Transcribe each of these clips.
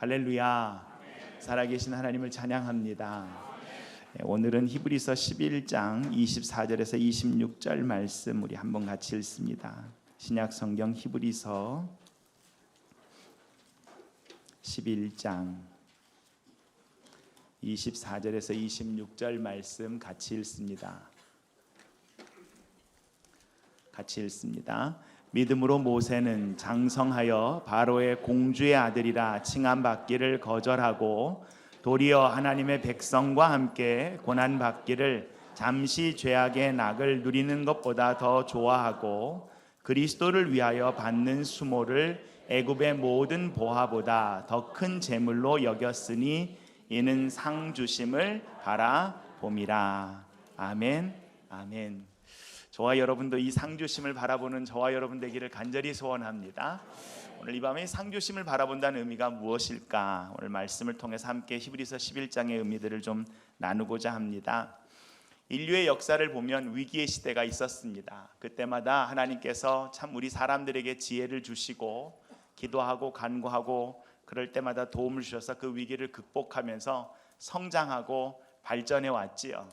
할렐루야. 살아계신 하나님을 찬양합니다. 오늘은 히브리서 11장 24절에서 26절 말씀 우리 한번 같이 읽습니다. 신약 성경 히브리서 11장 24절에서 26절 말씀 같이 읽습니다. 같이 읽습니다. 믿음으로 모세는 장성하여 바로의 공주의 아들이라 칭함받기를 거절하고 도리어 하나님의 백성과 함께 고난받기를 잠시 죄악의 낙을 누리는 것보다 더 좋아하고 그리스도를 위하여 받는 수모를 애굽의 모든 보화보다 더 큰 재물로 여겼으니 이는 상 주심을 바라봄이라. 아멘. 아멘. 저와 여러분도 이 상주심을 바라보는 저와 여러분 되기를 간절히 소원합니다. 오늘 이 밤에 상주심을 바라본다는 의미가 무엇일까? 오늘 말씀을 통해서 함께 히브리서 11장의 의미들을 좀 나누고자 합니다. 인류의 역사를 보면 위기의 시대가 있었습니다. 그때마다 하나님께서 참 우리 사람들에게 지혜를 주시고 기도하고 간구하고 그럴 때마다 도움을 주셔서 그 위기를 극복하면서 성장하고 발전해 왔지요.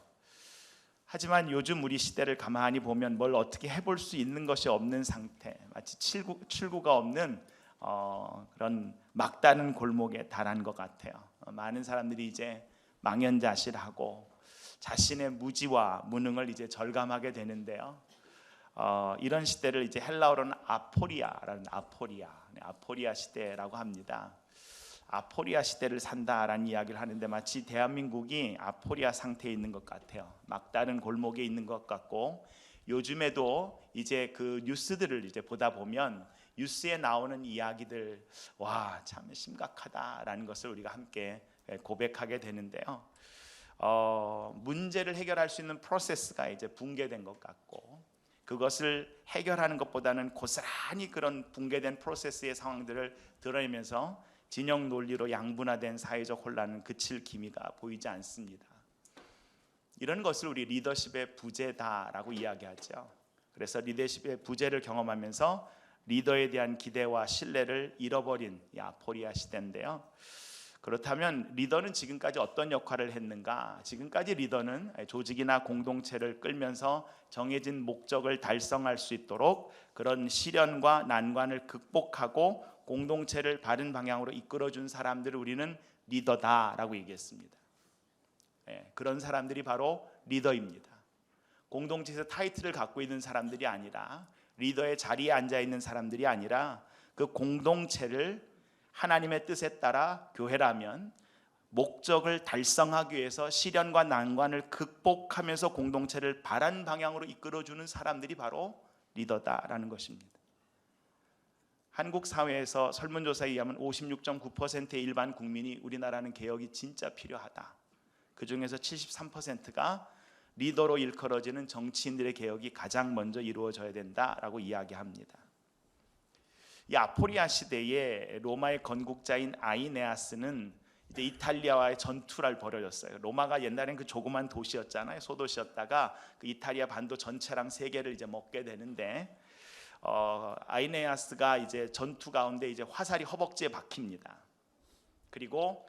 하지만 요즘 우리 시대를 가만히 보면 뭘 어떻게 해볼 수 있는 것이 없는 상태, 마치 출구가 없는 그런 막다른 골목에 달한 것 같아요. 많은 사람들이 이제 망연자실하고 자신의 무지와 무능을 이제 절감하게 되는데요. 이런 시대를 이제 헬라어로는 아포리아 시대라고 합니다. 아포리아 시대를 산다라는 이야기를 하는데 마치 대한민국이 아포리아 상태에 있는 것 같아요. 막다른 골목에 있는 것 같고, 요즘에도 이제 그 뉴스들을 이제 보다 보면 뉴스에 나오는 이야기들, 와, 참 심각하다라는 것을 우리가 함께 고백하게 되는데요. 문제를 해결할 수 있는 프로세스가 이제 붕괴된 것 같고, 그것을 해결하는 것보다는 고스란히 그런 붕괴된 프로세스의 상황들을 드러내면서 진영 논리로 양분화된 사회적 혼란은 그칠 기미가 보이지 않습니다. 이런 것을 우리 리더십의 부재다라고 이야기하죠. 그래서 리더십의 부재를 경험하면서 리더에 대한 기대와 신뢰를 잃어버린 이 아포리아 시대인데요. 그렇다면 리더는 지금까지 어떤 역할을 했는가? 지금까지 리더는 조직이나 공동체를 끌면서 정해진 목적을 달성할 수 있도록 그런 시련과 난관을 극복하고 공동체를 바른 방향으로 이끌어준 사람들을 우리는 리더다라고 얘기했습니다. 그런 사람들이 바로 리더입니다. 공동체에서 타이틀을 갖고 있는 사람들이 아니라, 리더의 자리에 앉아있는 사람들이 아니라, 그 공동체를 하나님의 뜻에 따라 교회라면 목적을 달성하기 위해서 시련과 난관을 극복하면서 공동체를 바른 방향으로 이끌어주는 사람들이 바로 리더다라는 것입니다. 한국 사회에서 설문조사에 의하면 56.9%의 일반 국민이 우리나라는 개혁이 진짜 필요하다. 그 중에서 73%가 리더로 일컬어지는 정치인들의 개혁이 가장 먼저 이루어져야 된다라고 이야기합니다. 이 아포리아 시대에 로마의 건국자인 아이네아스는 이제 이탈리아와의 전투를 벌여졌어요. 로마가 옛날엔 그 조그만 도시였잖아요. 소도시였다가 그 이탈리아 반도 전체랑 세계를 이제 먹게 되는데, 아이네아스가 이제 전투 가운데 이제 화살이 허벅지에 박힙니다. 그리고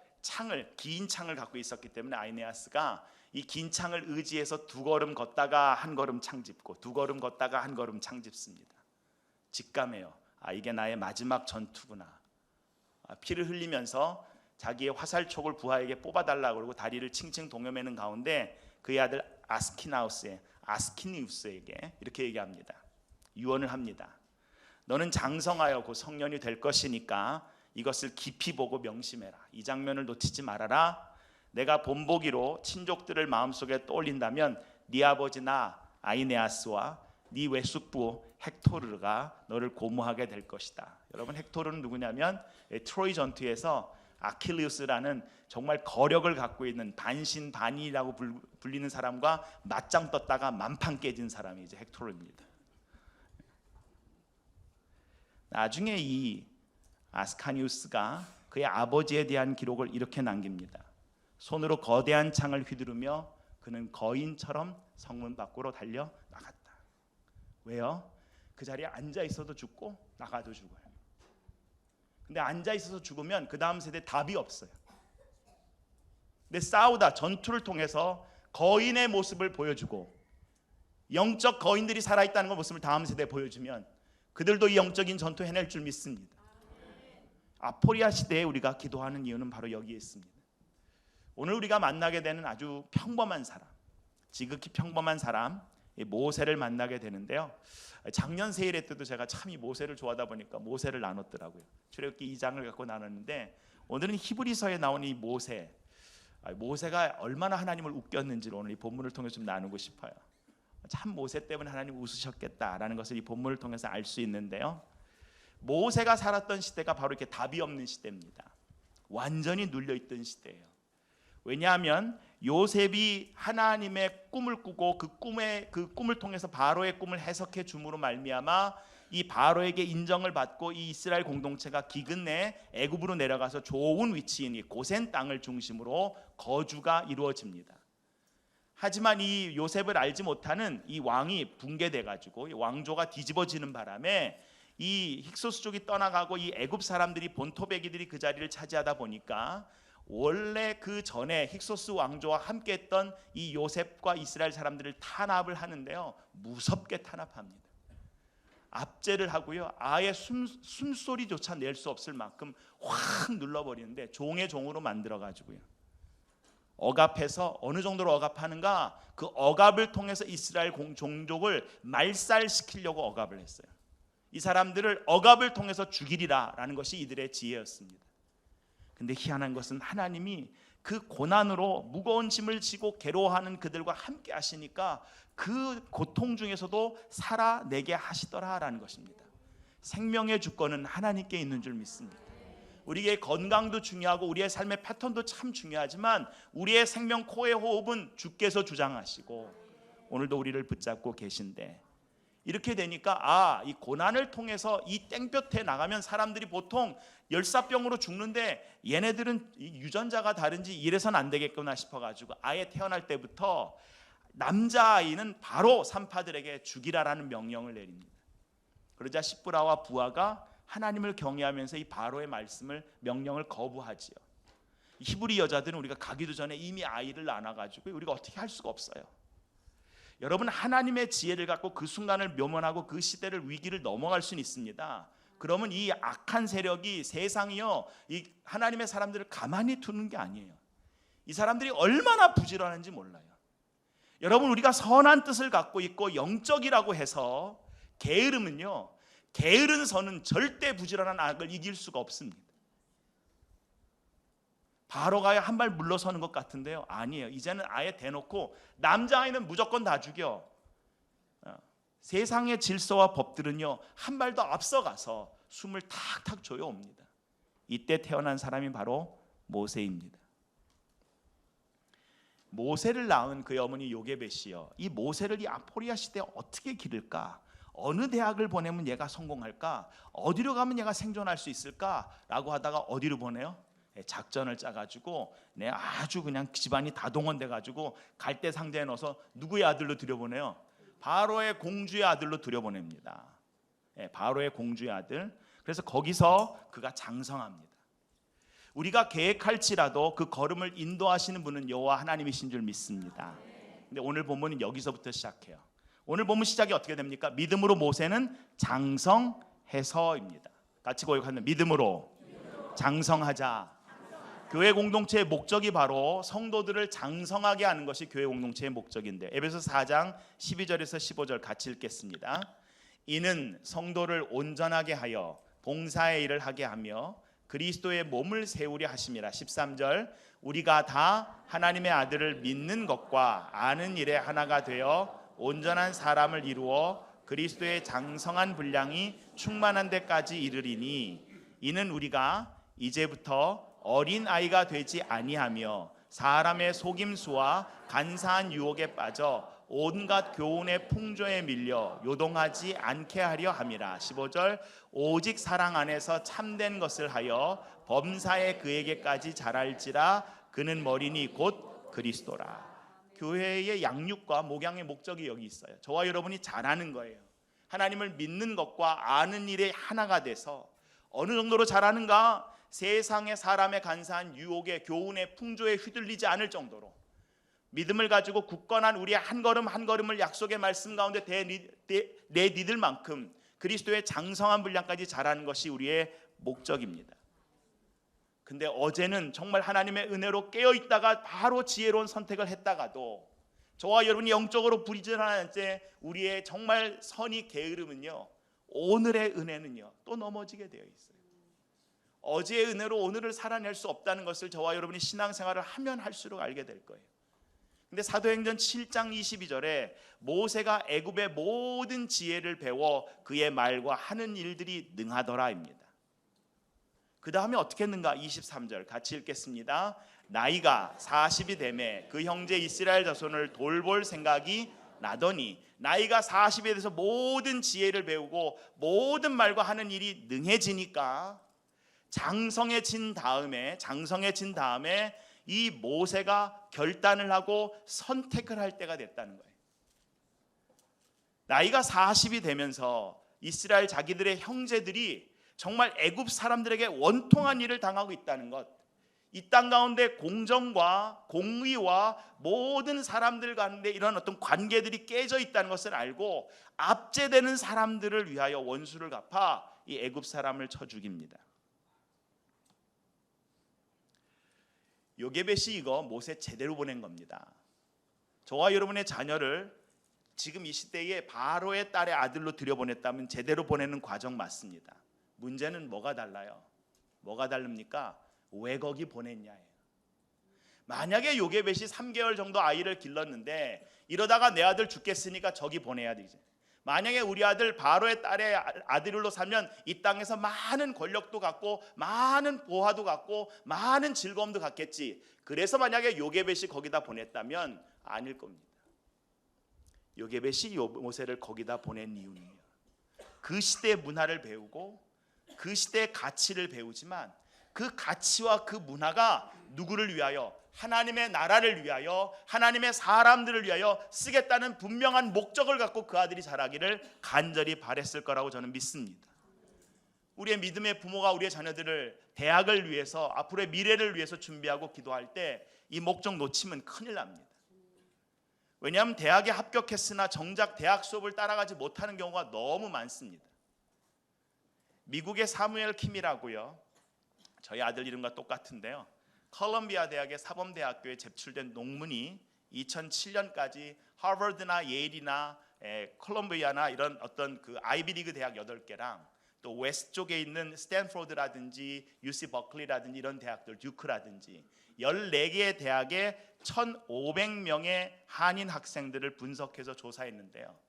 긴 창을 갖고 있었기 때문에 아이네아스가 이 긴 창을 의지해서 두 걸음 걷다가 한 걸음 창짚고 두 걸음 걷다가 한 걸음 창짚습니다. 직감해요. 이게 나의 마지막 전투구나. 피를 흘리면서 자기의 화살촉을 부하에게 뽑아달라고 그러고 다리를 칭칭 동여매는 가운데 그의 아들 아스키니우스에게 이렇게 얘기합니다. 유언을 합니다. 너는 장성하여 곧 성년이 될 것이니까 이것을 깊이 보고 명심해라. 이 장면을 놓치지 말아라. 내가 본보기로 친족들을 마음속에 떠올린다면 네 아버지나 아이네아스와 네 외숙부 헥토르가 너를 고무하게 될 것이다. 여러분, 헥토르는 누구냐면 트로이 전투에서 아킬레우스라는 정말 거력을 갖고 있는 반신반의라고 불리는 사람과 맞짱 떴다가 만판 깨진 사람이 이제 헥토르입니다. 나중에 이 아스카니우스가 그의 아버지에 대한 기록을 이렇게 남깁니다. 손으로 거대한 창을 휘두르며 그는 거인처럼 성문 밖으로 달려 나갔다. 왜요? 그 자리에 앉아 있어도 죽고 나가도 죽어요. 근데 앉아 있어서 죽으면 그 다음 세대 답이 없어요. 근데 싸우다 전투를 통해서 거인의 모습을 보여주고 영적 거인들이 살아있다는 모습을 다음 세대에 보여주면 그들도 이 영적인 전투 해낼 줄 믿습니다. 아포리아 시대에 우리가 기도하는 이유는 바로 여기에 있습니다. 오늘 우리가 만나게 되는 아주 평범한 사람, 지극히 평범한 사람 모세를 만나게 되는데요. 작년 세일회 때도 제가 참 이 모세를 좋아하다 보니까 모세를 나눴더라고요. 출애굽기 2장을 갖고 나눴는데 오늘은 히브리서에 나온 이 모세가 얼마나 하나님을 웃겼는지를 오늘 이 본문을 통해서 좀 나누고 싶어요. 참 모세 때문에 하나님 웃으셨겠다라는 것을 이 본문을 통해서 알 수 있는데요. 모세가 살았던 시대가 바로 이렇게 답이 없는 시대입니다. 완전히 눌려있던 시대예요. 왜냐하면 요셉이 하나님의 꿈을 꾸고 그 꿈을 통해서 바로의 꿈을 해석해 줌으로 말미암아 이 바로에게 인정을 받고 이 이스라엘 공동체가 기근 내에 애굽으로 내려가서 좋은 위치인 이 고센 땅을 중심으로 거주가 이루어집니다. 하지만 이 요셉을 알지 못하는 이 왕이 붕괴돼 가지고 이 왕조가 뒤집어지는 바람에 이 힉소스족이 떠나가고 이 애굽 사람들이 본토배기들이 그 자리를 차지하다 보니까 원래 그 전에 힉소스 왕조와 함께했던 이 요셉과 이스라엘 사람들을 탄압을 하는데요, 무섭게 탄압합니다. 압제를 하고요, 아예 숨소리조차 낼 수 없을 만큼 확 눌러버리는데 종의 종으로 만들어가지고요, 억압해서 어느 정도로 억압하는가, 그 억압을 통해서 이스라엘 종족을 말살시키려고 억압을 했어요. 이 사람들을 억압을 통해서 죽이리라 라는 것이 이들의 지혜였습니다. 근데 희한한 것은 하나님이 그 고난으로 무거운 짐을 지고 괴로워하는 그들과 함께 하시니까 그 고통 중에서도 살아내게 하시더라라는 것입니다. 생명의 주권은 하나님께 있는 줄 믿습니다. 우리의 건강도 중요하고 우리의 삶의 패턴도 참 중요하지만 우리의 생명 코의 호흡은 주께서 주장하시고 오늘도 우리를 붙잡고 계신데, 이렇게 되니까 이 고난을 통해서 이 땡볕에 나가면 사람들이 보통 열사병으로 죽는데 얘네들은 유전자가 다른지 이래선 안 되겠구나 싶어가지고 아예 태어날 때부터 남자아이는 바로 산파들에게 죽이라라는 명령을 내립니다. 그러자 십부라와 부하가 하나님을 경외하면서 이 바로의 명령을 거부하지요. 히브리 여자들은 우리가 가기도 전에 이미 아이를 낳아가지고 우리가 어떻게 할 수가 없어요. 여러분, 하나님의 지혜를 갖고 그 순간을 묘문하고 그 시대를 위기를 넘어갈 수는 있습니다. 그러면 이 악한 세력이 세상이요, 이 하나님의 사람들을 가만히 두는 게 아니에요. 이 사람들이 얼마나 부지런한지 몰라요. 여러분, 우리가 선한 뜻을 갖고 있고 영적이라고 해서 게으름은요, 게으른 선은 절대 부지런한 악을 이길 수가 없습니다. 바로가 한 발 물러서는 것 같은데요, 아니에요. 이제는 아예 대놓고 남자아이는 무조건 다 죽여. 세상의 질서와 법들은요, 한 발 더 앞서가서 숨을 탁탁 조여옵니다. 이때 태어난 사람이 바로 모세입니다. 모세를 낳은 그의 어머니 요게벳이요, 이 모세를 이 아포리아 시대에 어떻게 기를까, 어느 대학을 보내면 얘가 성공할까, 어디로 가면 얘가 생존할 수 있을까라고 하다가 어디로 보내요? 작전을 짜가지고 아주 그냥 집안이 다 동원돼가지고 갈대 상자에 넣어서 누구의 아들로 들여보내요? 바로의 공주의 아들로 들여보냅니다. 바로의 공주의 아들. 그래서 거기서 그가 장성합니다. 우리가 계획할지라도 그 걸음을 인도하시는 분은 여호와 하나님이신 줄 믿습니다. 근데 오늘 본문은 여기서부터 시작해요. 오늘 본문 시작이 어떻게 됩니까? 믿음으로 모세는 장성해서입니다. 같이 고백하는 믿음으로 장성하자. 교회 공동체의 목적이 바로 성도들을 장성하게 하는 것이 교회 공동체의 목적인데, 에베소 4장 12절에서 15절 같이 읽겠습니다. 이는 성도를 온전하게 하여 봉사의 일을 하게 하며 그리스도의 몸을 세우려 하심이라. 13절 우리가 다 하나님의 아들을 믿는 것과 아는 일에 하나가 되어 온전한 사람을 이루어 그리스도의 장성한 분량이 충만한 데까지 이르리니, 이는 우리가 이제부터 어린 아이가 되지 아니하며 사람의 속임수와 간사한 유혹에 빠져 온갖 교훈의 풍조에 밀려 요동하지 않게 하려 함이라. 15절 오직 사랑 안에서 참된 것을 하여 범사에 그에게까지 자랄지라. 그는 머리니 곧 그리스도라. 교회의 양육과 목양의 목적이 여기 있어요. 저와 여러분이 잘하는 거예요. 하나님을 믿는 것과 아는 일에 하나가 돼서 어느 정도로 잘하는가? 세상의 사람의 간사한 유혹에 교훈의 풍조에 휘둘리지 않을 정도로 믿음을 가지고 굳건한 우리의 한 걸음 한 걸음을 약속의 말씀 가운데 내디딜 만큼 그리스도의 장성한 분량까지 자라는 것이 우리의 목적입니다. 근데 어제는 정말 하나님의 은혜로 깨어있다가 바로 지혜로운 선택을 했다가도 저와 여러분이 영적으로 부지런할 때 우리의 정말 선이 게으르면요, 오늘의 은혜는요 또 넘어지게 되어 있어요. 어제의 은혜로 오늘을 살아낼 수 없다는 것을 저와 여러분이 신앙생활을 하면 할수록 알게 될 거예요. 근데 사도행전 7장 22절에 모세가 애굽의 모든 지혜를 배워 그의 말과 하는 일들이 능하더라입니다. 그 다음에 어떻게 했는가? 23절 같이 읽겠습니다. 나이가 40이 되매 그 형제 이스라엘 자손을 돌볼 생각이 나더니, 나이가 40에 대해서 모든 지혜를 배우고 모든 말과 하는 일이 능해지니까 장성해진 다음에 이 모세가 결단을 하고 선택을 할 때가 됐다는 거예요. 나이가 40이 되면서 이스라엘 자기들의 형제들이 정말 애굽 사람들에게 원통한 일을 당하고 있다는 것, 이 땅 가운데 공정과 공의와 모든 사람들 가운데 이런 어떤 관계들이 깨져 있다는 것을 알고 압제되는 사람들을 위하여 원수를 갚아 이 애굽 사람을 쳐 죽입니다. 요게벳이 이거 모세 제대로 보낸 겁니다. 저와 여러분의 자녀를 지금 이 시대에 바로의 딸의 아들로 들여보냈다면 제대로 보내는 과정 맞습니다. 문제는 뭐가 달라요? 뭐가 다릅니까? 왜 거기 보냈냐예요. 만약에 요게벳이 3개월 정도 아이를 길렀는데 이러다가 내 아들 죽겠으니까 저기 보내야 되지. 만약에 우리 아들 바로의 딸의 아들로 살면 이 땅에서 많은 권력도 갖고 많은 보화도 갖고 많은 즐거움도 갖겠지. 그래서 만약에 요게벳이 거기다 보냈다면 아닐 겁니다. 요게벳이 모세를 거기다 보낸 이유는요, 그 시대의 문화를 배우고 그 시대의 가치를 배우지만 그 가치와 그 문화가 누구를 위하여? 하나님의 나라를 위하여, 하나님의 사람들을 위하여 쓰겠다는 분명한 목적을 갖고 그 아들이 자라기를 간절히 바랬을 거라고 저는 믿습니다. 우리의 믿음의 부모가 우리의 자녀들을 대학을 위해서, 앞으로의 미래를 위해서 준비하고 기도할 때 이 목적 놓치면 큰일 납니다. 왜냐하면 대학에 합격했으나 정작 대학 수업을 따라가지 못하는 경우가 너무 많습니다. 미국의 사무엘 킴이라고요, 저희 아들 이름과 똑같은데요, 컬럼비아 대학의 사범대학교에 제출된 논문이 2007년까지 하버드나 예일이나 콜롬비아나 이런 어떤 그 아이비리그 대학 8개랑 또 웨스트 쪽에 있는 스탠포드라든지 UC 버클리라든지 이런 대학들, 듀크라든지 14개의 대학에 1,500명의 한인 학생들을 분석해서 조사했는데요,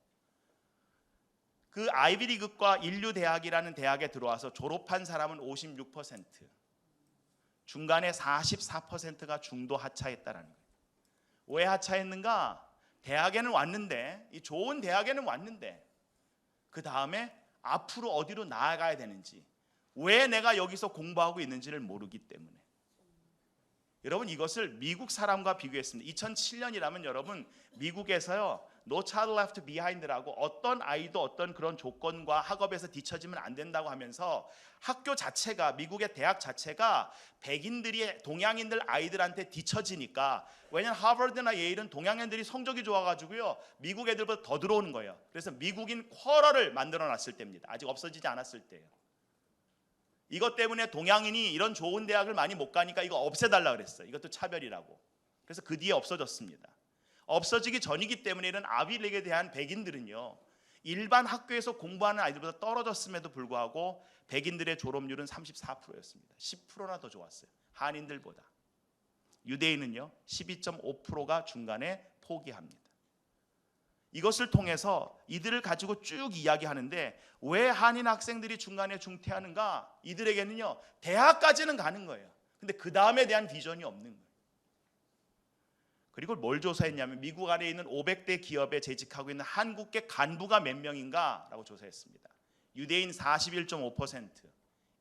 그 아이비리그과 인류대학이라는 대학에 들어와서 졸업한 사람은 56%, 중간에 44%가 중도 하차했다라는 거예요. 왜 하차했는가? 대학에는 왔는데, 이 좋은 대학에는 왔는데 그 다음에 앞으로 어디로 나아가야 되는지, 왜 내가 여기서 공부하고 있는지를 모르기 때문에. 여러분, 이것을 미국 사람과 비교했습니다. 2007년이라면 여러분, 미국에서요 No Child Left Behind라고 어떤 아이도 어떤 그런 조건과 학업에서 뒤처지면 안 된다고 하면서 학교 자체가, 미국의 대학 자체가 백인들이 동양인들 아이들한테 뒤처지니까, 왜냐하면 하버드나 예일은 동양인들이 성적이 좋아가지고요 미국 애들보다 더 들어오는 거예요. 그래서 미국인 쿼러를 만들어 놨을 때입니다. 아직 없어지지 않았을 때예요. 이것 때문에 동양인이 이런 좋은 대학을 많이 못 가니까 이거 없애달라 그랬어요. 이것도 차별이라고. 그래서 그 뒤에 없어졌습니다. 없어지기 전이기 때문에 이런 아비리그에 대한 백인들은요, 일반 학교에서 공부하는 아이들보다 떨어졌음에도 불구하고 백인들의 졸업률은 34%였습니다. 10%나 더 좋았어요, 한인들보다. 유대인은요 12.5%가 중간에 포기합니다. 이것을 통해서 이들을 가지고 쭉 이야기하는데, 왜 한인 학생들이 중간에 중퇴하는가? 이들에게는요 대학까지는 가는 거예요. 근데 그 다음에 대한 비전이 없는 거예요. 그리고 뭘 조사했냐면, 미국 안에 있는 500대 기업에 재직하고 있는 한국계 간부가 몇 명인가 라고 조사했습니다. 유대인 41.5%,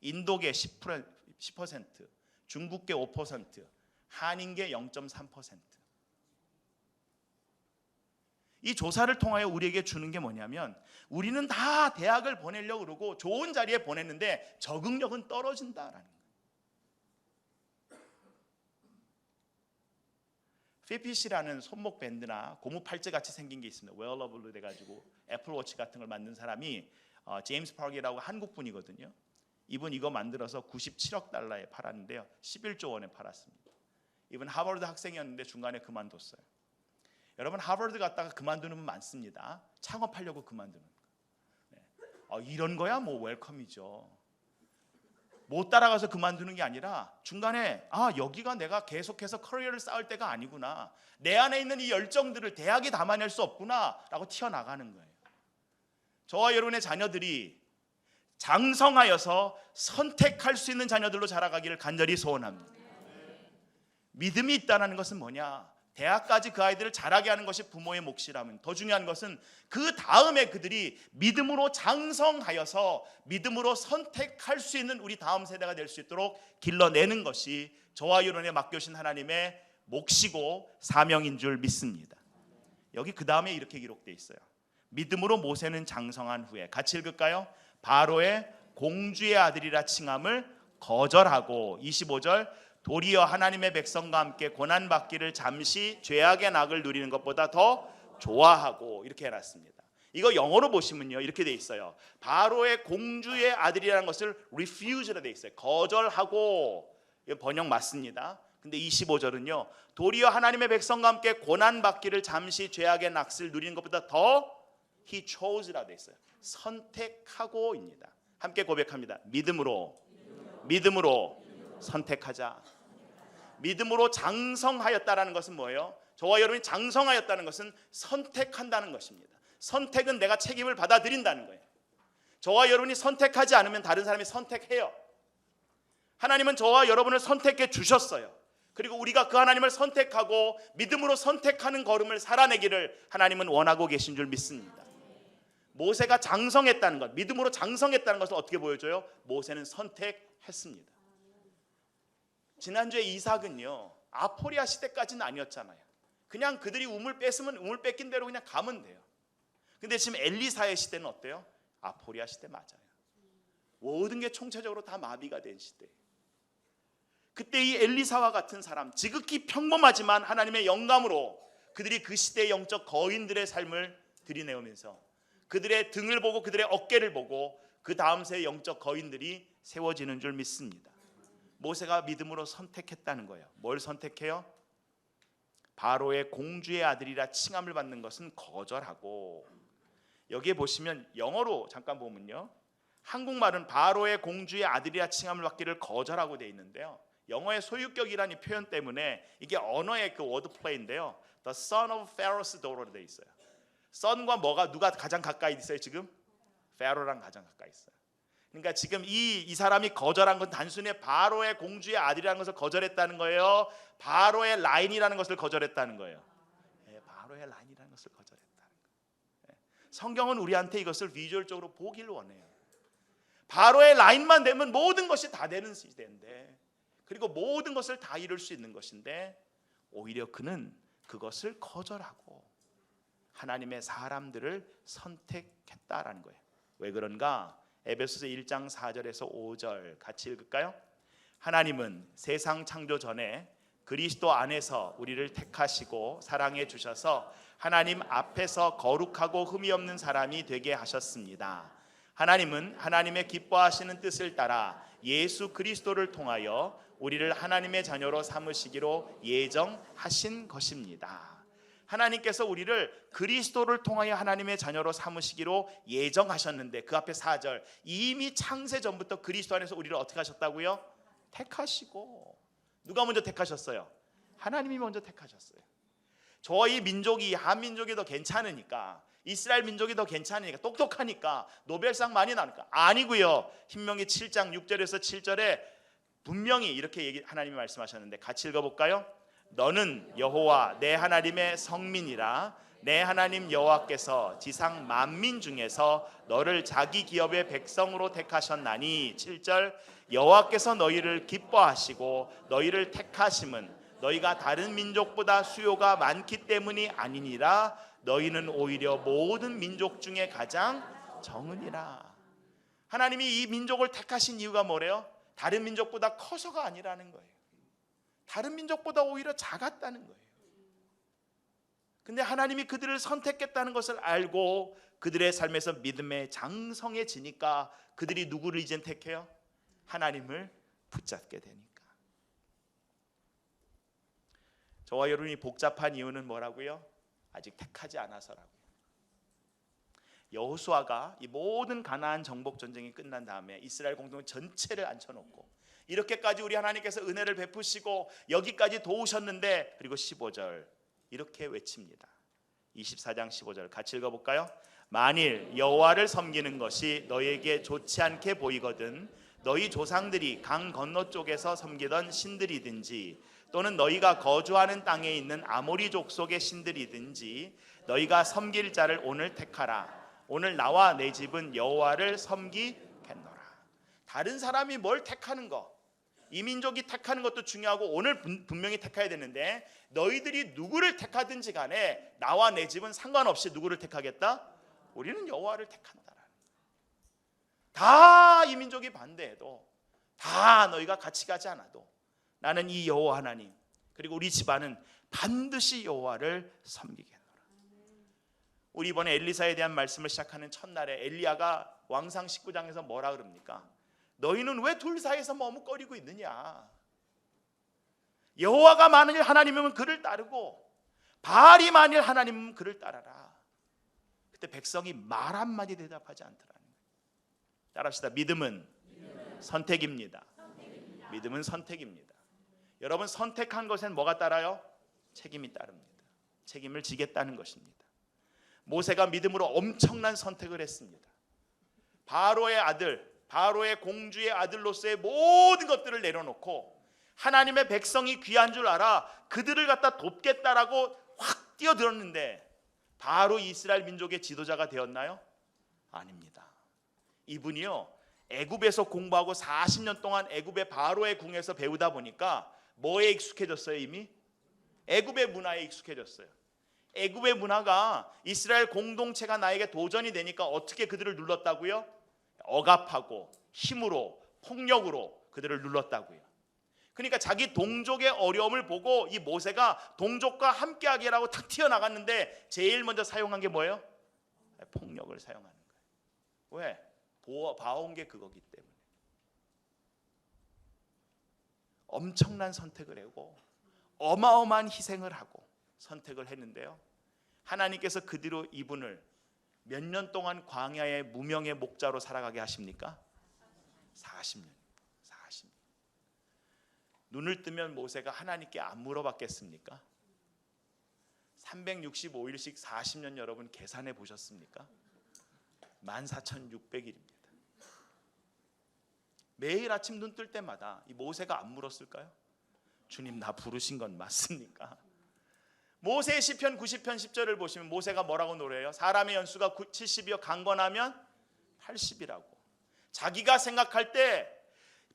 인도계 10%, 중국계 5%, 한인계 0.3%. 이 조사를 통하여 우리에게 주는 게 뭐냐면 우리는 다 대학을 보내려고 그러고 좋은 자리에 보냈는데 적응력은 떨어진다라는 거예요. 피핏이라는 손목 밴드나 고무 팔찌 같이 생긴 게 있습니다. 웨어러블로 돼가지고 애플워치 같은 걸 만든 사람이 제임스 파기라고 한국 분이거든요. 이분 이거 만들어서 97억 달러에 팔았는데요, 11조 원에 팔았습니다. 이분 하버드 학생이었는데 중간에 그만뒀어요. 여러분, 하버드 갔다가 그만두는 분 많습니다. 창업하려고 그만두는 거. 이런 거야 뭐 웰컴이죠. 못 따라가서 그만두는 게 아니라 중간에 여기가 내가 계속해서 커리어를 쌓을 때가 아니구나, 내 안에 있는 이 열정들을 대학이 담아낼 수 없구나 라고 튀어나가는 거예요. 저와 여러분의 자녀들이 장성하여서 선택할 수 있는 자녀들로 자라가기를 간절히 소원합니다. 믿음이 있다는 것은 뭐냐? 대학까지 그 아이들을 자라게 하는 것이 부모의 몫이라면 더 중요한 것은 그 다음에 그들이 믿음으로 장성하여서 믿음으로 선택할 수 있는 우리 다음 세대가 될 수 있도록 길러내는 것이 저와 여러분의 맡겨주신 하나님의 몫이고 사명인 줄 믿습니다. 여기 그 다음에 이렇게 기록되어 있어요. 믿음으로 모세는 장성한 후에, 같이 읽을까요? 바로의 공주의 아들이라 칭함을 거절하고, 25절, 도리어 하나님의 백성과 함께 고난받기를 잠시 죄악의 낙을 누리는 것보다 더 좋아하고, 이렇게 해놨습니다. 이거 영어로 보시면요 이렇게 돼 있어요. 바로의 공주의 아들이라는 것을 refuse라 돼 있어요. 거절하고, 번역 맞습니다. 근데 25절은요, 도리어 하나님의 백성과 함께 고난받기를 잠시 죄악의 낙을 누리는 것보다 더 he chose라 돼 있어요. 선택하고입니다. 함께 고백합니다. 믿음으로 선택하자. 믿음으로 장성하였다라는 것은 뭐예요? 저와 여러분이 장성하였다는 것은 선택한다는 것입니다. 선택은 내가 책임을 받아들인다는 거예요. 저와 여러분이 선택하지 않으면 다른 사람이 선택해요. 하나님은 저와 여러분을 선택해 주셨어요. 그리고 우리가 그 하나님을 선택하고 믿음으로 선택하는 걸음을 살아내기를 하나님은 원하고 계신 줄 믿습니다. 모세가 장성했다는 것, 믿음으로 장성했다는 것을 어떻게 보여줘요? 모세는 선택했습니다. 지난주에 이삭은요 아포리아 시대까지는 아니었잖아요. 그냥 그들이 우물 뺐으면 우물 뺏긴 대로 그냥 가면 돼요. 근데 지금 엘리사의 시대는 어때요? 아포리아 시대 맞아요. 모든 게 총체적으로 다 마비가 된 시대. 그때 이 엘리사와 같은 사람, 지극히 평범하지만 하나님의 영감으로 그들이 그 시대의 영적 거인들의 삶을 들이내오면서 그들의 등을 보고 그들의 어깨를 보고 그 다음 세의 영적 거인들이 세워지는 줄 믿습니다. 모세가 믿음으로 선택했다는 거예요. 뭘 선택해요? 바로의 공주의 아들이라 칭함을 받는 것은 거절하고, 여기에 보시면 영어로 잠깐 보면요, 한국말은 바로의 공주의 아들이라 칭함을 받기를 거절하고 되어 있는데요, 영어의 소유격이라는 이 표현 때문에 이게 언어의 그 워드 플레이인데요, The son of Pharaoh's daughter로 되어 있어요. son과 뭐가 누가 가장 가까이 있어요? 지금 페로랑 가장 가까이 있어요. 그러니까 지금 이 사람이 거절한 건 단순히 바로의 공주의 아들이라는 것을 거절했다는 거예요? 바로의 라인이라는 것을 거절했다는 거예요? 네, 바로의 라인이라는 것을 거절했다는 거예요. 네. 성경은 우리한테 이것을 비주얼적으로 보길 원해요. 바로의 라인만 되면 모든 것이 다 되는 시대인데, 그리고 모든 것을 다 이룰 수 있는 것인데, 오히려 그는 그것을 거절하고 하나님의 사람들을 선택했다라는 거예요. 왜 그런가? 에베소서 1장 4절에서 5절 같이 읽을까요? 하나님은 세상 창조 전에 그리스도 안에서 우리를 택하시고 사랑해 주셔서 하나님 앞에서 거룩하고 흠이 없는 사람이 되게 하셨습니다. 하나님은 하나님의 기뻐하시는 뜻을 따라 예수 그리스도를 통하여 우리를 하나님의 자녀로 삼으시기로 예정하신 것입니다. 하나님께서 우리를 그리스도를 통하여 하나님의 자녀로 삼으시기로 예정하셨는데, 그 앞에 4절, 이미 창세 전부터 그리스도 안에서 우리를 어떻게 하셨다고요? 택하시고. 누가 먼저 택하셨어요? 하나님이 먼저 택하셨어요. 저희 민족이 한민족이 더 괜찮으니까, 이스라엘 민족이 더 괜찮으니까, 똑똑하니까 노벨상 많이 나니까 아니고요. 신명기 7장 6절에서 7절에 분명히 이렇게 하나님이 말씀하셨는데, 같이 읽어볼까요? 너는 여호와 내 하나님의 성민이라. 내 하나님 여호와께서 지상 만민 중에서 너를 자기 기업의 백성으로 택하셨나니. 7절, 여호와께서 너희를 기뻐하시고 너희를 택하심은 너희가 다른 민족보다 수요가 많기 때문이 아니니라. 너희는 오히려 모든 민족 중에 가장 정은이라. 하나님이 이 민족을 택하신 이유가 뭐래요? 다른 민족보다 커서가 아니라는 거예요. 다른 민족보다 오히려 작았다는 거예요. 근데 하나님이 그들을 선택했다는 것을 알고 그들의 삶에서 믿음의 장성해지니까 그들이 누구를 이젠 택해요? 하나님을 붙잡게 되니까. 저와 여러분이 복잡한 이유는 뭐라고요? 아직 택하지 않아서라고요. 여호수아가 이 모든 가나안 정복 전쟁이 끝난 다음에 이스라엘 공동 전체를 앉혀놓고 이렇게까지 우리 하나님께서 은혜를 베푸시고 여기까지 도우셨는데, 그리고 15절 이렇게 외칩니다. 24장 15절 같이 읽어볼까요? 만일 여호와를 섬기는 것이 너희에게 좋지 않게 보이거든 너희 조상들이 강 건너 쪽에서 섬기던 신들이든지 또는 너희가 거주하는 땅에 있는 아모리 족속의 신들이든지 너희가 섬길 자를 오늘 택하라. 오늘 나와 내 집은 여호와를 섬기겠노라. 다른 사람이 뭘 택하는 거, 이 민족이 택하는 것도 중요하고 오늘 분명히 택해야 되는데, 너희들이 누구를 택하든지 간에 나와 내 집은 상관없이 누구를 택하겠다? 우리는 여호와를 택한다라는. 다 이 민족이 반대해도, 다 너희가 같이 가지 않아도 나는 이 여호와 하나님 그리고 우리 집안은 반드시 여호와를 섬기겠노라. 우리 이번에 엘리사에 대한 말씀을 시작하는 첫날에 엘리야가 왕상 19장에서 뭐라 그럽니까? 너희는 왜 둘 사이에서 머뭇거리고 있느냐? 여호와가 만일 하나님이면 그를 따르고 바알이 만일 하나님이면 그를 따라라. 그때 백성이 말 한마디 대답하지 않더라는 거예요. 따라합시다. 믿음은 선택입니다. 믿음은 선택입니다. 여러분, 선택한 것엔 뭐가 따라요? 책임이 따릅니다. 책임을 지겠다는 것입니다. 모세가 믿음으로 엄청난 선택을 했습니다. 바로의 아들, 바로의 공주의 아들로서의 모든 것들을 내려놓고 하나님의 백성이 귀한 줄 알아 그들을 갖다 돕겠다라고 확 뛰어들었는데 바로 이스라엘 민족의 지도자가 되었나요? 아닙니다. 이분이요, 애굽에서 공부하고 40년 동안 애굽의 바로의 궁에서 배우다 보니까 뭐에 익숙해졌어요? 이미 애굽의 문화에 익숙해졌어요. 애굽의 문화가 이스라엘 공동체가 나에게 도전이 되니까 어떻게 그들을 눌렀다고요? 억압하고 힘으로, 폭력으로 그들을 눌렀다고요. 그러니까 자기 동족의 어려움을 보고 이 모세가 동족과 함께하기라고 탁 튀어나갔는데 제일 먼저 사용한 게 뭐예요? 폭력을 사용하는 거예요. 왜? 봐온 게 그거기 때문에. 엄청난 선택을 하고 어마어마한 희생을 하고 선택을 했는데요, 하나님께서 그 뒤로 이분을 몇 년 동안 광야의 무명의 목자로 살아가게 하십니까? 40년. 눈을 뜨면 모세가 하나님께 안 물어봤겠습니까? 365일씩 40년 여러분 계산해 보셨습니까? 14,600일입니다. 매일 아침 눈 뜰 때마다 이 모세가 안 물었을까요? 주님, 나 부르신 건 맞습니까? 모세의 시편 90편 10절을 보시면 모세가 뭐라고 노래해요? 사람의 연수가 70이요 강건하면 80이라고. 자기가 생각할 때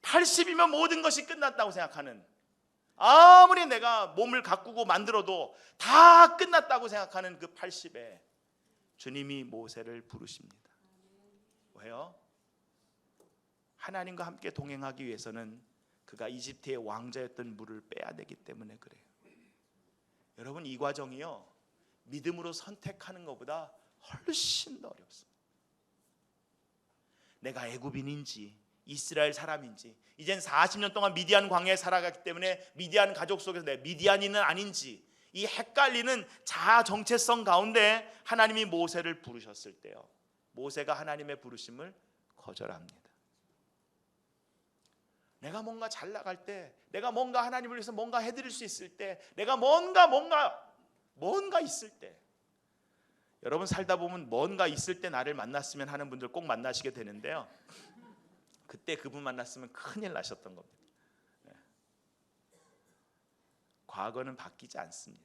80이면 모든 것이 끝났다고 생각하는, 아무리 내가 몸을 가꾸고 만들어도 다 끝났다고 생각하는 그 80에 주님이 모세를 부르십니다. 왜요? 하나님과 함께 동행하기 위해서는 그가 이집트의 왕자였던 물을 빼야 되기 때문에 그래요. 여러분, 이 과정이요, 믿음으로 선택하는 것보다 훨씬 더 어렵습니다. 내가 애굽인인지 이스라엘 사람인지, 이젠 40년 동안 미디안 광야에 살아갔기 때문에 미디안 가족 속에서 내 미디안인은 아닌지 이 헷갈리는 자아 정체성 가운데 하나님이 모세를 부르셨을 때요, 모세가 하나님의 부르심을 거절합니다. 내가 뭔가 잘 나갈 때, 내가 뭔가 하나님을 위해서 뭔가 해드릴 수 있을 때, 내가 뭔가 있을 때, 여러분 살다 보면 뭔가 있을 때 나를 만났으면 하는 분들 꼭 만나시게 되는데요, 그때 그분 만났으면 큰일 나셨던 겁니다. 네. 과거는 바뀌지 않습니다.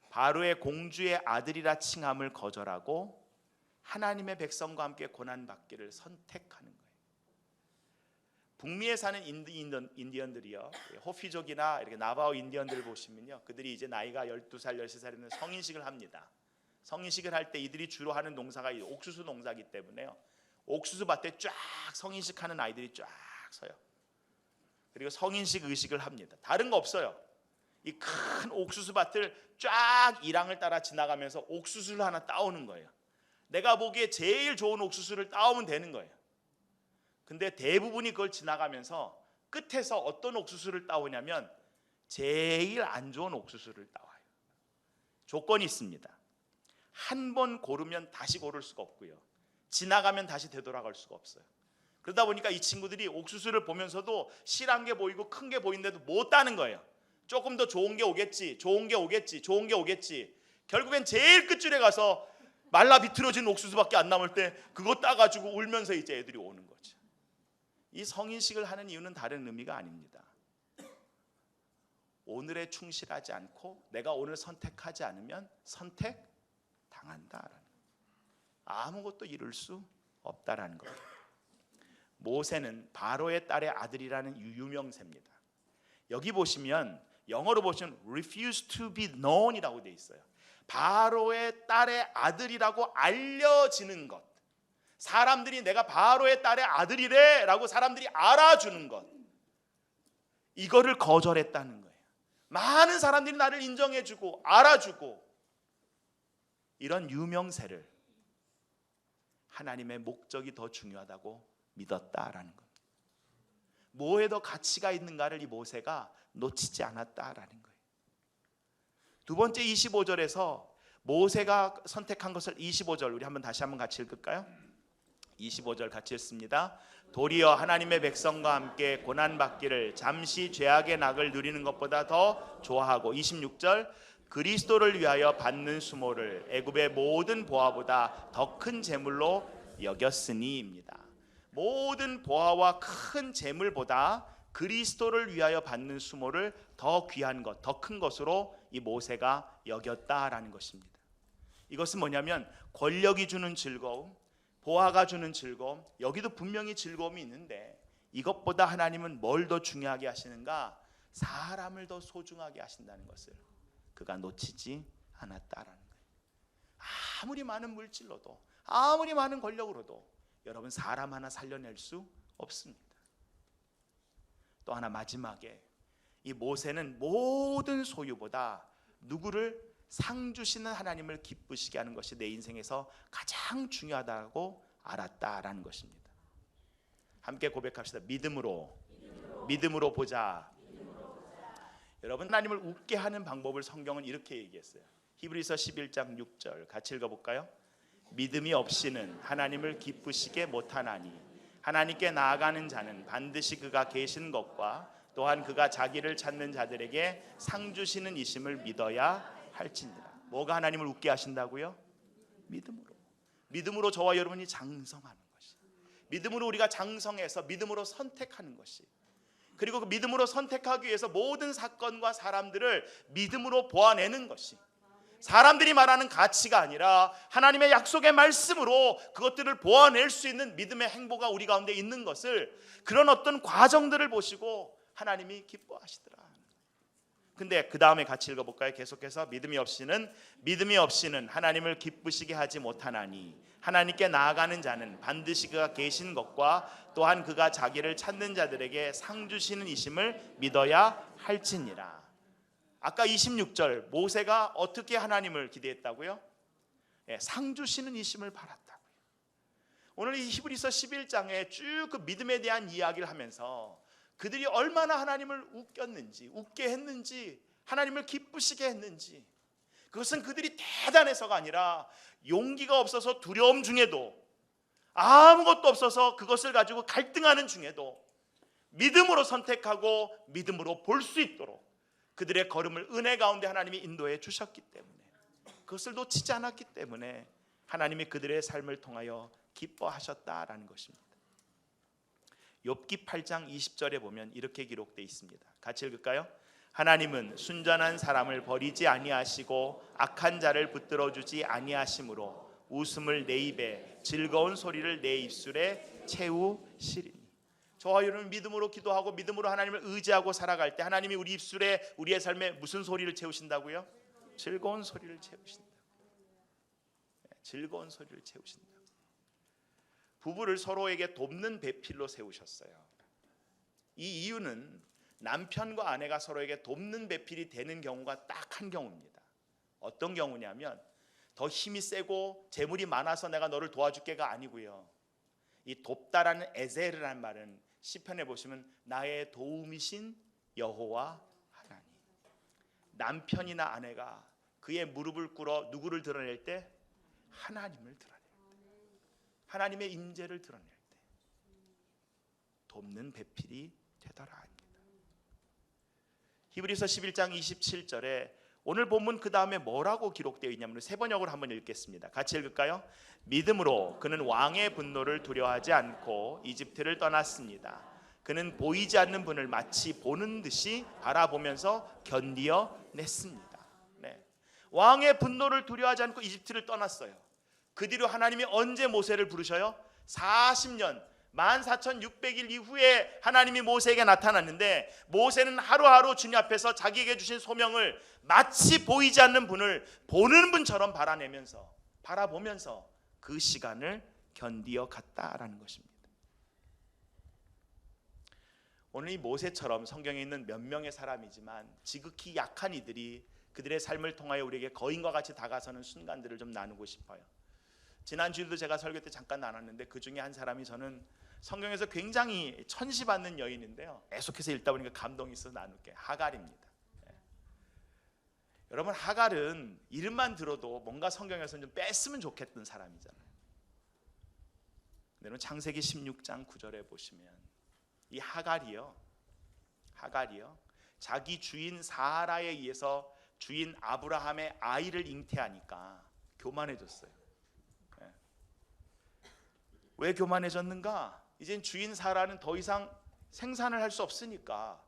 바로의 공주의 아들이라 칭함을 거절하고 하나님의 백성과 함께 고난받기를 선택하는 거예요. 북미에 사는 인디언들이요, 호피족이나 이렇게 나바오 인디언들 보시면요, 그들이 이제 나이가 12살, 13살이면 성인식을 합니다. 성인식을 할 때 이들이 주로 하는 농사가 옥수수 농사이기 때문에요, 옥수수 밭에 쫙 성인식하는 아이들이 쫙 서요. 그리고 성인식 의식을 합니다. 다른 거 없어요. 이 큰 옥수수 밭을 쫙 이랑을 따라 지나가면서 옥수수를 하나 따오는 거예요. 내가 보기에 제일 좋은 옥수수를 따오면 되는 거예요. 근데 대부분이 그걸 지나가면서 끝에서 어떤 옥수수를 따오냐면 제일 안 좋은 옥수수를 따와요. 조건이 있습니다. 한 번 고르면 다시 고를 수가 없고요, 지나가면 다시 되돌아갈 수가 없어요. 그러다 보니까 이 친구들이 옥수수를 보면서도 실한 게 보이고 큰 게 보이는데도 못 따는 거예요. 조금 더 좋은 게 오겠지, 좋은 게 오겠지, 좋은 게 오겠지. 결국엔 제일 끝줄에 가서 말라 비틀어진 옥수수밖에 안 남을 때 그거 따가지고 울면서 이제 애들이 오는 거죠. 이 성인식을 하는 이유는 다른 의미가 아닙니다. 오늘에 충실하지 않고 내가 오늘 선택하지 않으면 선택당한다라는, 아무것도 이룰 수 없다라는 거예요. 모세는 바로의 딸의 아들이라는 유명세입니다. 여기 보시면 영어로 보시면 refuse to be known이라고 되어 있어요. 바로의 딸의 아들이라고 알려지는 것, 사람들이 내가 바로의 딸의 아들이래 라고 사람들이 알아주는 것, 이거를 거절했다는 거예요. 많은 사람들이 나를 인정해주고 알아주고, 이런 유명세를 하나님의 목적이 더 중요하다고 믿었다라는 겁니다. 뭐에 더 가치가 있는가를 이 모세가 놓치지 않았다라는 거예요. 두 번째 25절에서 모세가 선택한 것을, 25절 우리 다시 한번 같이 읽을까요? 25절 같이 읽습니다. 도리어 하나님의 백성과 함께 고난받기를 잠시 죄악의 낙을 누리는 것보다 더 좋아하고, 26절 그리스도를 위하여 받는 수모를 애굽의 모든 보화보다 더 큰 재물로 여겼으니입니다. 모든 보화와 큰 재물보다 그리스도를 위하여 받는 수모를 더 귀한 것, 더 큰 것으로 이 모세가 여겼다라는 것입니다. 이것은 뭐냐면 권력이 주는 즐거움, 보화가 주는 즐거움, 여기도 분명히 즐거움이 있는데 이것보다 하나님은 뭘 더 중요하게 하시는가? 사람을 더 소중하게 하신다는 것을 그가 놓치지 않았다라는 거예요. 아무리 많은 물질로도, 아무리 많은 권력으로도 여러분 사람 하나 살려낼 수 없습니다. 또 하나 마지막에 이 모세는 모든 소유보다 누구를? 상 주시는 하나님을 기쁘시게 하는 것이 내 인생에서 가장 중요하다고 알았다라는 것입니다. 함께 고백합시다. 믿음으로 보자. 여러분, 하나님을 웃게 하는 방법을 성경은 이렇게 얘기했어요. 히브리서 11장 6절 같이 읽어볼까요? 믿음이 없이는 하나님을 기쁘시게 못하나니 하나님께 나아가는 자는 반드시 그가 계신 것과 또한 그가 자기를 찾는 자들에게 상 주시는 이심을 믿어야 할지니라. 뭐가 하나님을 웃게 하신다고요? 믿음으로 저와 여러분이 장성하는 것이, 믿음으로 우리가 장성해서 믿음으로 선택하는 것이, 그리고 그 믿음으로 선택하기 위해서 모든 사건과 사람들을 믿음으로 보아내는 것이, 사람들이 말하는 가치가 아니라 하나님의 약속의 말씀으로 그것들을 보아낼 수 있는 믿음의 행보가 우리 가운데 있는 것을, 그런 어떤 과정들을 보시고 하나님이 기뻐하시더라. 근데 그 다음에 같이 읽어볼까요? 계속해서 믿음이 없이는 하나님을 기쁘시게 하지 못하나니 하나님께 나아가는 자는 반드시 그가 계신 것과 또한 그가 자기를 찾는 자들에게 상 주시는 이심을 믿어야 할지니라. 아까 26절 모세가 어떻게 하나님을 기대했다고요? 상 주시는 이심을 바랐다고요. 오늘 이 히브리서 11장에 쭉 그 믿음에 대한 이야기를 하면서 그들이 얼마나 하나님을 웃게 했는지, 하나님을 기쁘시게 했는지, 그것은 그들이 대단해서가 아니라 용기가 없어서 두려움 중에도, 아무것도 없어서 그것을 가지고 갈등하는 중에도 믿음으로 선택하고 믿음으로 볼 수 있도록 그들의 걸음을 은혜 가운데 하나님이 인도해 주셨기 때문에, 그것을 놓치지 않았기 때문에 하나님이 그들의 삶을 통하여 기뻐하셨다라는 것입니다. 욥기 8장 20절에 보면 이렇게 기록되어 있습니다. 같이 읽을까요? 하나님은 순전한 사람을 버리지 아니하시고 악한 자를 붙들어 주지 아니하심으로 웃음을 내 입에 즐거운 소리를 내 입술에 채우시리니. 저와 여러분 믿음으로 기도하고 믿음으로 하나님을 의지하고 살아갈 때 하나님이 우리 입술에 우리의 삶에 무슨 소리를 채우신다고요? 즐거운 소리를 채우신다. 즐거운 소리를 채우신다. 부부를 서로에게 돕는 배필로 세우셨어요. 이 이유는 남편과 아내가 서로에게 돕는 배필이 되는 경우가 딱 한 경우입니다. 어떤 경우냐면 더 힘이 세고 재물이 많아서 내가 너를 도와줄게가 아니고요. 이 돕다라는 에제르라는 말은 시편에 보시면 나의 도움이신 여호와 하나님. 남편이나 아내가 그의 무릎을 꿇어 누구를 드러낼 때? 하나님을 드러낼 때, 하나님의 임재를 드러낼 때 돕는 배필이 되더라 합니다. 히브리서 11장 27절에 오늘 본문 그 다음에 뭐라고 기록되어 있냐면 세 번역으로 한번 읽겠습니다. 같이 읽을까요? 믿음으로 그는 왕의 분노를 두려워하지 않고 이집트를 떠났습니다. 그는 보이지 않는 분을 마치 보는 듯이 바라보면서 견디어 냈습니다. 네. 왕의 분노를 두려워하지 않고 이집트를 떠났어요. 그 뒤로 하나님이 언제 모세를 부르셔요? 40년 14,600일 이후에 하나님이 모세에게 나타났는데 모세는 하루하루 주님 앞에서 자기에게 주신 소명을 마치 보이지 않는 분을 보는 분처럼 바라보면서 그 시간을 견디어 갔다라는 것입니다. 오늘 이 모세처럼 성경에 있는 몇 명의 사람이지만 지극히 약한 이들이 그들의 삶을 통하여 우리에게 거인과 같이 다가서는 순간들을 좀 나누고 싶어요. 지난주에도 제가 설교 때 잠깐 나눴는데 그 중에 한 사람이 저는 성경에서 굉장히 천시받는 여인인데요, 계속해서 읽다 보니까 감동이 있어서 나눌게. 하갈입니다. 여러분, 하갈은 이름만 들어도 뭔가 성경에서 좀 뺐으면 좋겠던 사람이잖아요. 여러분, 창세기 16장 9절에 보시면 이 하갈이요 자기 주인 사라에 의해서 주인 아브라함의 아이를 잉태하니까 교만해졌어요. 왜 교만해졌는가? 이젠 주인 사라는 더 이상 생산을 할 수 없으니까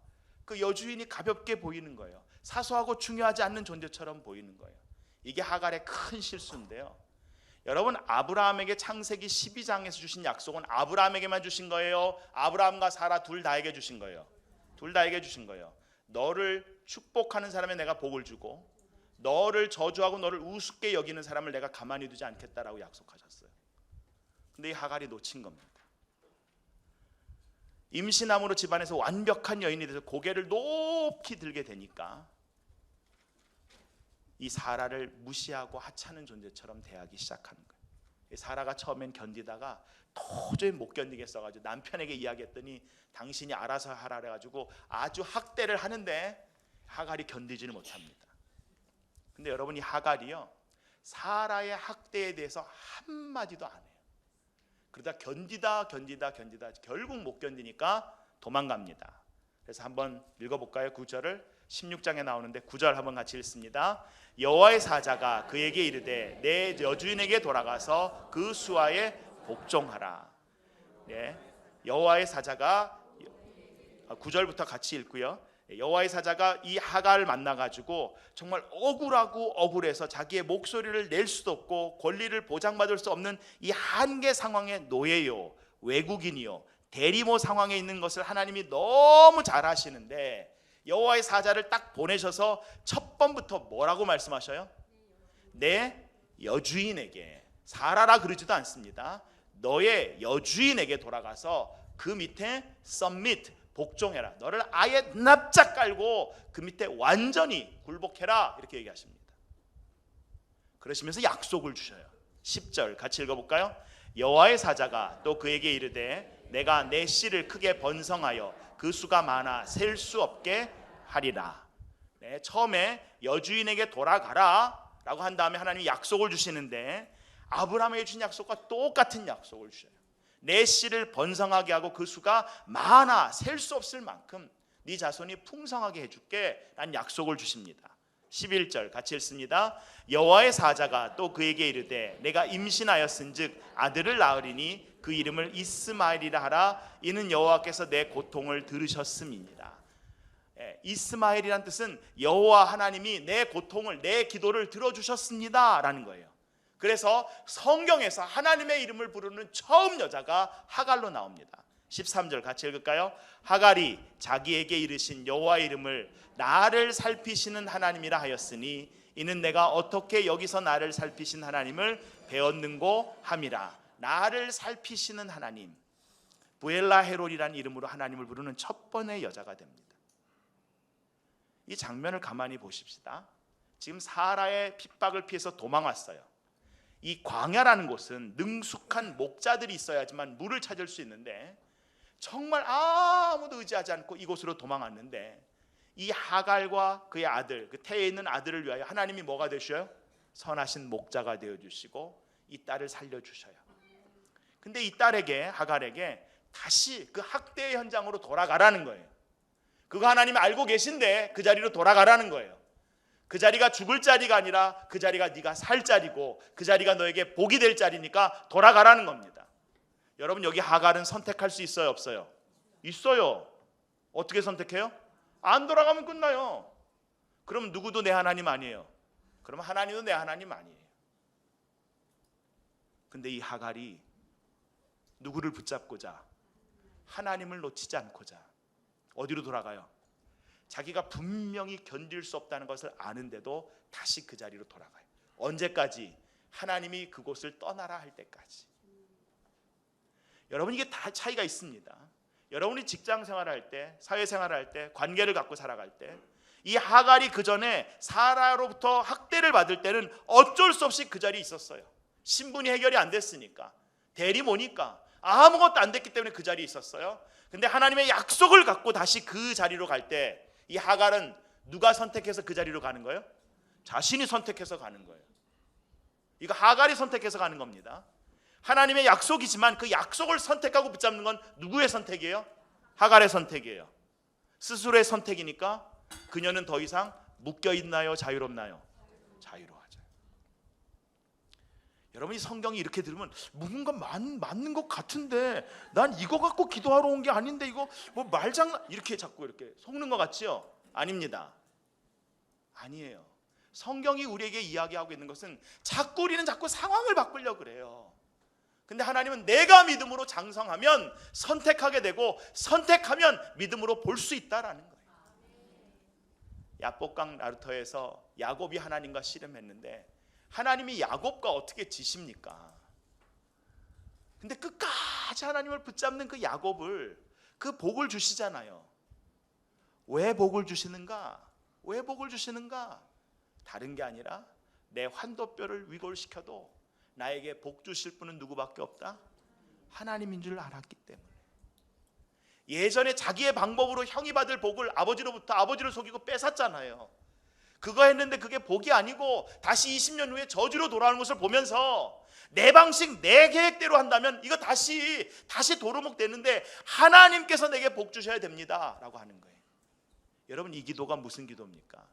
그 여주인이 가볍게 보이는 거예요. 사소하고 중요하지 않는 존재처럼 보이는 거예요. 이게 하갈의 큰 실수인데요. 여러분, 아브라함에게 창세기 12장에서 주신 약속은 아브라함에게만 주신 거예요? 아브라함과 사라 둘 다에게 주신 거예요? 둘 다에게 주신 거예요. 너를 축복하는 사람에 내가 복을 주고 너를 저주하고 너를 우습게 여기는 사람을 내가 가만히 두지 않겠다라고 약속하셨어요. 근데 이 하갈이 놓친 겁니다. 임신함으로 집안에서 완벽한 여인이 돼서 고개를 높이 들게 되니까 이 사라를 무시하고 하찮은 존재처럼 대하기 시작하는 거예요. 사라가 처음엔 견디다가 도저히 못 견디겠어가지고 남편에게 이야기했더니 당신이 알아서 하라 그래가지고 아주 학대를 하는데 하갈이 견디지는 못합니다. 근데 여러분, 이 하갈이요 사라의 학대에 대해서 한마디도 안 해요. 그러다 견디다 결국 못 견디니까 도망갑니다. 그래서 한번 읽어볼까요? 9절을 16장에 나오는데 9절 한번 같이 읽습니다. 여호와의 사자가 그에게 이르되 내 여주인에게 돌아가서 그 수하에 복종하라. 네, 여호와의 사자가 9절부터 같이 읽고요. 여호와의 사자가 이 하갈을 만나가지고 정말 억울해서 자기의 목소리를 낼 수도 없고 권리를 보장받을 수 없는 이 한계 상황에 놓여요. 외국인이요 대리모 상황에 있는 것을 하나님이 너무 잘 아시는데 여호와의 사자를 딱 보내셔서 첫 번부터 뭐라고 말씀하셔요? 내 여주인에게, 사라라 그러지도 않습니다. 너의 여주인에게 돌아가서 그 밑에 submit, 복종해라. 너를 아예 납작 깔고 그 밑에 완전히 굴복해라. 이렇게 얘기하십니다. 그러시면서 약속을 주셔요. 10절 같이 읽어볼까요? 여호와의 사자가 또 그에게 이르되 내가 내 씨를 크게 번성하여 그 수가 많아 셀 수 없게 하리라. 네, 처음에 여주인에게 돌아가라 라고 한 다음에 하나님이 약속을 주시는데 아브라함에게 주신 약속과 똑같은 약속을 주셔요. 내 씨를 번성하게 하고 그 수가 많아 셀 수 없을 만큼 네 자손이 풍성하게 해줄게 라는 약속을 주십니다. 11절 같이 읽습니다. 여호와의 사자가 또 그에게 이르되 내가 임신하였은즉 아들을 낳으리니 그 이름을 이스마엘이라 하라. 이는 여호와께서 내 고통을 들으셨음이니라. 이스마엘이란 뜻은 여호와 하나님이 내 고통을, 내 기도를 들어주셨습니다 라는 거예요. 그래서 성경에서 하나님의 이름을 부르는 처음 여자가 하갈로 나옵니다. 13절 같이 읽을까요? 하갈이 자기에게 이르신 여호와의 이름을 나를 살피시는 하나님이라 하였으니 이는 내가 어떻게 여기서 나를 살피신 하나님을 배웠는고 함이라. 나를 살피시는 하나님, 부엘라 헤롤이라는 이름으로 하나님을 부르는 첫 번의 여자가 됩니다. 이 장면을 가만히 보십시다. 지금 사라의 핍박을 피해서 도망왔어요. 이 광야라는 곳은 능숙한 목자들이 있어야지만 물을 찾을 수 있는데 정말 아무도 의지하지 않고 이곳으로 도망왔는데 이 하갈과 그의 아들, 그 태에 있는 아들을 위하여 하나님이 뭐가 되셔요? 선하신 목자가 되어주시고 이 딸을 살려주셔요. 근데 이 딸에게, 하갈에게 다시 그 학대의 현장으로 돌아가라는 거예요. 그거 하나님이 알고 계신데 그 자리로 돌아가라는 거예요. 그 자리가 죽을 자리가 아니라 그 자리가 네가 살 자리고 그 자리가 너에게 복이 될 자리니까 돌아가라는 겁니다. 여러분, 여기 하갈은 선택할 수 있어요, 없어요? 있어요. 어떻게 선택해요? 안 돌아가면 끝나요. 그럼 누구도 내 하나님 아니에요. 그럼 하나님도 내 하나님 아니에요. 근데 이 하갈이 누구를 붙잡고자, 하나님을 놓치지 않고자 어디로 돌아가요? 자기가 분명히 견딜 수 없다는 것을 아는데도 다시 그 자리로 돌아가요. 언제까지? 하나님이 그곳을 떠나라 할 때까지. 여러분, 이게 다 차이가 있습니다. 여러분이 직장 생활할 때, 사회 생활할 때, 관계를 갖고 살아갈 때, 이 하갈이 그 전에 사라로부터 학대를 받을 때는 어쩔 수 없이 그 자리에 있었어요. 신분이 해결이 안 됐으니까, 대리 모니까 아무것도 안 됐기 때문에 그 자리에 있었어요. 근데 하나님의 약속을 갖고 다시 그 자리로 갈 때 이 하갈은 누가 선택해서 그 자리로 가는 거예요? 자신이 선택해서 가는 거예요. 이거 하갈이 선택해서 가는 겁니다. 하나님의 약속이지만 그 약속을 선택하고 붙잡는 건 누구의 선택이에요? 하갈의 선택이에요. 스스로의 선택이니까 그녀는 더 이상 묶여있나요? 자유롭나요? 자유로워져요. 여러분, 이 성경이 이렇게 들으면 뭔가 맞는 것 같은데 난 이거 갖고 기도하러 온 게 아닌데 이거 뭐 말장난 이렇게 자꾸 이렇게 속는 것 같지요? 아닙니다. 아니에요. 성경이 우리에게 이야기하고 있는 것은 자꾸 우리는 자꾸 상황을 바꾸려고 그래요. 근데 하나님은 내가 믿음으로 장성하면 선택하게 되고 선택하면 믿음으로 볼 수 있다라는 거예요. 야복강 나루터에서 야곱이 하나님과 씨름했는데 하나님이 야곱과 어떻게 지십니까? 근데 끝까지 하나님을 붙잡는 그 야곱을, 그 복을 주시잖아요. 왜 복을 주시는가? 왜 복을 주시는가? 다른 게 아니라 내 환도뼈를 위골시켜도 나에게 복 주실 분은 누구밖에 없다? 하나님인 줄 알았기 때문에. 예전에 자기의 방법으로 형이 받을 복을 아버지로부터 아버지를 속이고 뺏었잖아요. 그거 했는데 그게 복이 아니고 다시 20년 후에 저주로 돌아오는 것을 보면서 내 방식, 내 계획대로 한다면 이거 다시 도루묵 되는데 하나님께서 내게 복 주셔야 됩니다 라고 하는 거예요. 여러분, 이 기도가 무슨 기도입니까?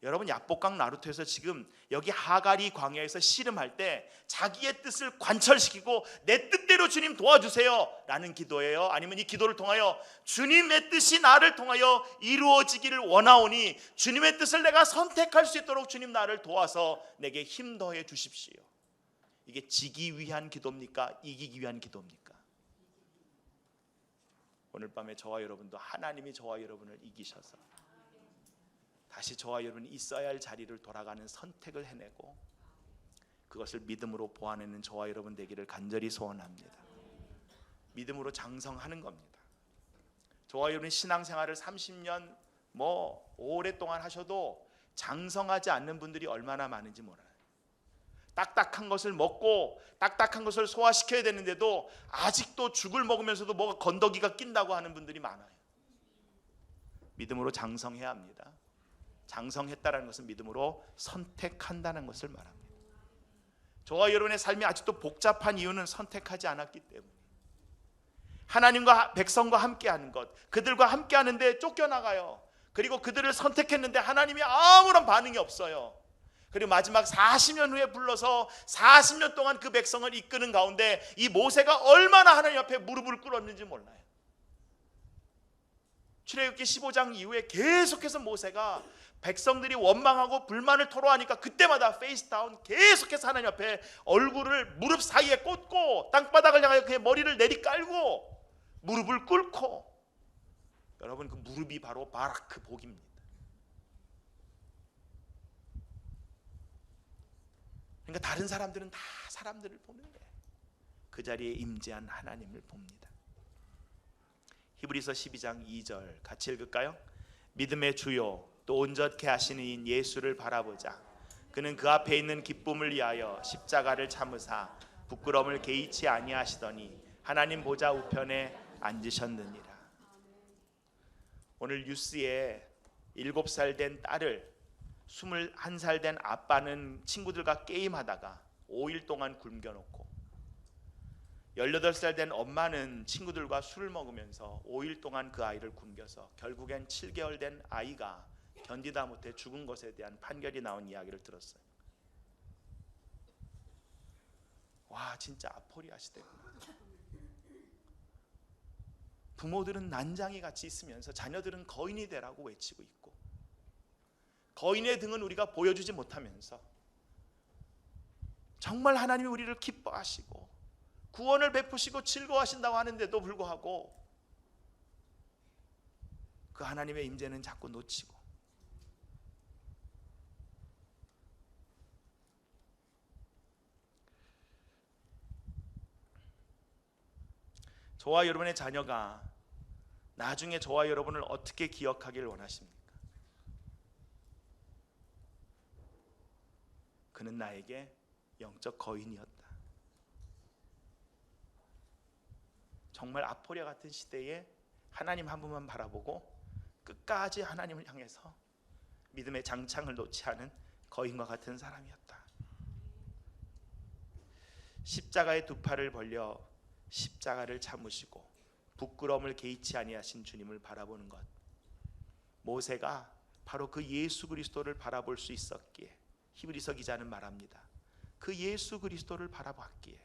여러분, 야복강 나루터에서 지금 여기 하갈이 광야에서 씨름할 때 자기의 뜻을 관철시키고 내 뜻대로 주님 도와주세요 라는 기도예요? 아니면 이 기도를 통하여 주님의 뜻이 나를 통하여 이루어지기를 원하오니 주님의 뜻을 내가 선택할 수 있도록 주님 나를 도와서 내게 힘 더해 주십시오. 이게 지기 위한 기도입니까? 이기기 위한 기도입니까? 오늘 밤에 저와 여러분도 하나님이 저와 여러분을 이기셔서 다시 저와 여러분이 있어야 할 자리를 돌아가는 선택을 해내고 그것을 믿음으로 보아내는 저와 여러분 되기를 간절히 소원합니다. 믿음으로 장성하는 겁니다. 저와 여러분이 신앙생활을 30년 오랫동안 하셔도 장성하지 않는 분들이 얼마나 많은지 몰라요. 딱딱한 것을 먹고 딱딱한 것을 소화시켜야 되는데도 아직도 죽을 먹으면서도 뭐가 건더기가 낀다고 하는 분들이 많아요. 믿음으로 장성해야 합니다. 장성했다는 것은 믿음으로 선택한다는 것을 말합니다. 저와 여러분의 삶이 아직도 복잡한 이유는 선택하지 않았기 때문에. 하나님과 백성과 함께하는 것, 그들과 함께하는데 쫓겨나가요. 그리고 그들을 선택했는데 하나님이 아무런 반응이 없어요. 그리고 마지막 40년 후에 불러서 40년 동안 그 백성을 이끄는 가운데 이 모세가 얼마나 하나님 앞에 무릎을 꿇었는지 몰라요. 출애굽기 15장 이후에 계속해서 모세가 백성들이 원망하고 불만을 토로하니까 그때마다 페이스다운 계속해서 하나님 앞에 얼굴을 무릎 사이에 꽂고 땅바닥을 향하여 그의 머리를 내리깔고 무릎을 꿇고, 여러분 그 무릎이 바로 바라크 복입니다. 그러니까 다른 사람들은 다 사람들을 보는데 그 자리에 임재한 하나님을 봅니다. 히브리서 12장 2절 같이 읽을까요? 믿음의 주요 또 온전케 하시는 이인 예수를 바라보자. 그는 그 앞에 있는 기쁨을 위하여 십자가를 참으사 부끄러움을 개의치 아니하시더니 하나님 보좌 우편에 앉으셨느니라. 오늘 뉴스에 7살 된 딸을 21살 된 아빠는 친구들과 게임하다가 5일 동안 굶겨놓고, 18살 된 엄마는 친구들과 술을 먹으면서 5일 동안 그 아이를 굶겨서 결국엔 7개월 된 아이가 견디다 못해 죽은 것에 대한 판결이 나온 이야기를 들었어요. 와, 진짜 아포리아 시대구나. 부모들은 난장이 같이 있으면서 자녀들은 거인이 되라고 외치고 있고, 거인의 등은 우리가 보여주지 못하면서 정말 하나님이 우리를 기뻐하시고 구원을 베푸시고 즐거워하신다고 하는데도 불구하고 그 하나님의 임재는 자꾸 놓치고, 저와 여러분의 자녀가 나중에 저와 여러분을 어떻게 기억하기를 원하십니까? 그는 나에게 영적 거인이었다. 정말 아포리아 같은 시대에 하나님 한 분만 바라보고 끝까지 하나님을 향해서 믿음의 장창을 놓지 않은 거인과 같은 사람이었다. 십자가의 두 팔을 벌려 십자가를 참으시고 부끄러움을 개의치 아니하신 주님을 바라보는 것, 모세가 바로 그 예수 그리스도를 바라볼 수 있었기에 히브리서 기자는 말합니다. 그 예수 그리스도를 바라봤기에,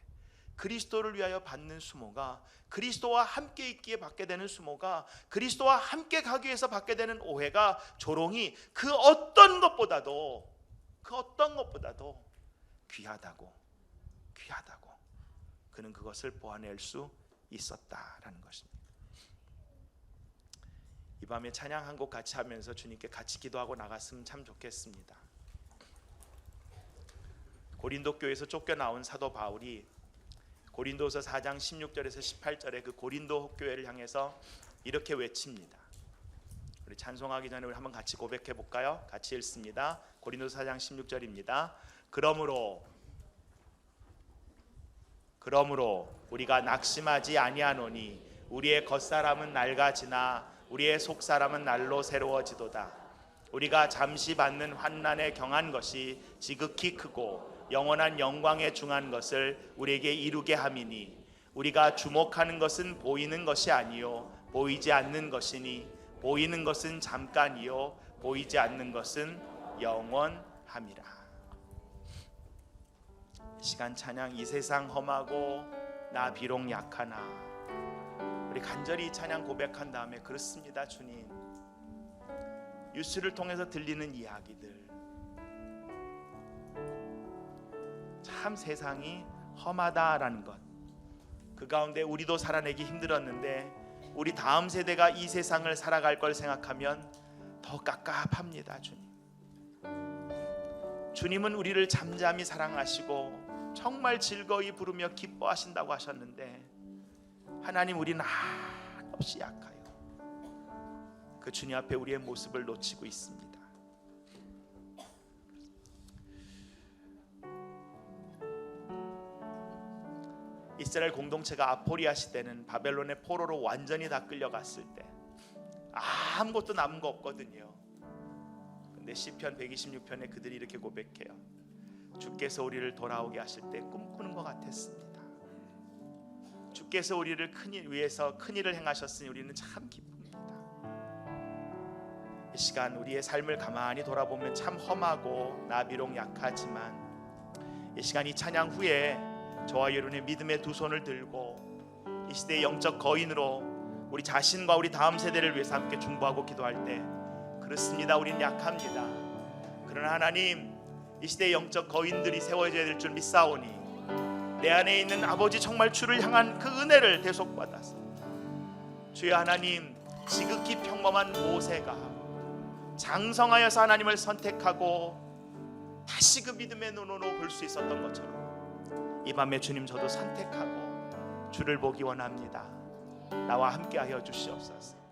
그리스도를 위하여 받는 수모가, 그리스도와 함께 있기에 받게 되는 수모가, 그리스도와 함께 가기 위해서 받게 되는 오해가, 조롱이 그 어떤 것보다도 귀하다고 그는 그것을 보아낼 수 있었다라는 것입니다. 이 밤에 찬양 한 곡 같이 하면서 주님께 같이 기도하고 나갔으면 참 좋겠습니다. 고린도 교회에서 쫓겨나온 사도 바울이 고린도서 4장 16절에서 18절에 그 고린도 교회를 향해서 이렇게 외칩니다. 우리 찬송하기 전에 우리 한번 같이 고백해 볼까요? 같이 읽습니다. 고린도서 4장 16절입니다. 그러므로 우리가 낙심하지 아니하노니 우리의 겉사람은 낡아지나 우리의 속사람은 날로 새로워지도다. 우리가 잠시 받는 환난에 경한 것이 지극히 크고 영원한 영광에 중한 것을 우리에게 이루게 함이니 우리가 주목하는 것은 보이는 것이 아니요 보이지 않는 것이니 보이는 것은 잠깐이요 보이지 않는 것은 영원함이라. 시간 찬양 이 세상 험하고 나 비록 약하나, 우리 간절히 찬양 고백한 다음에 그렇습니다 주님, 뉴스를 통해서 들리는 이야기들 참 세상이 험하다라는 것, 그 가운데 우리도 살아내기 힘들었는데 우리 다음 세대가 이 세상을 살아갈 걸 생각하면 더 깝깝합니다. 주님은 우리를 잠잠히 사랑하시고 정말 즐거이 부르며 기뻐하신다고 하셨는데 하나님, 우리는 한없이 약하여 그 주님 앞에 우리의 모습을 놓치고 있습니다. 이스라엘 공동체가 아포리아 시대는 바벨론의 포로로 완전히 다 끌려갔을 때 아무것도 남은 거 없거든요. 근데 시편 126편에 그들이 이렇게 고백해요. 주께서 우리를 돌아오게 하실 때 꿈꾸는 것 같았습니다. 주께서 우리를 위해서 큰일을 행하셨으니 우리는 참 기쁩니다. 이 시간 우리의 삶을 가만히 돌아보면 참 험하고 나 비록 약하지만, 이 시간 이 찬양 후에 저와 여러분의 믿음의 두 손을 들고 이 시대의 영적 거인으로 우리 자신과 우리 다음 세대를 위해서 함께 중보하고 기도할 때, 그렇습니다, 우리는 약합니다. 그러나 하나님, 이 시대의 영적 거인들이 세워져야 될 줄 믿사오니 내 안에 있는 아버지 정말 주를 향한 그 은혜를 대속받아서 주여 하나님, 지극히 평범한 모세가 장성하여서 하나님을 선택하고 다시 그 믿음의 눈으로 볼 수 있었던 것처럼 이 밤에 주님, 저도 선택하고 주를 보기 원합니다. 나와 함께하여 주시옵소서.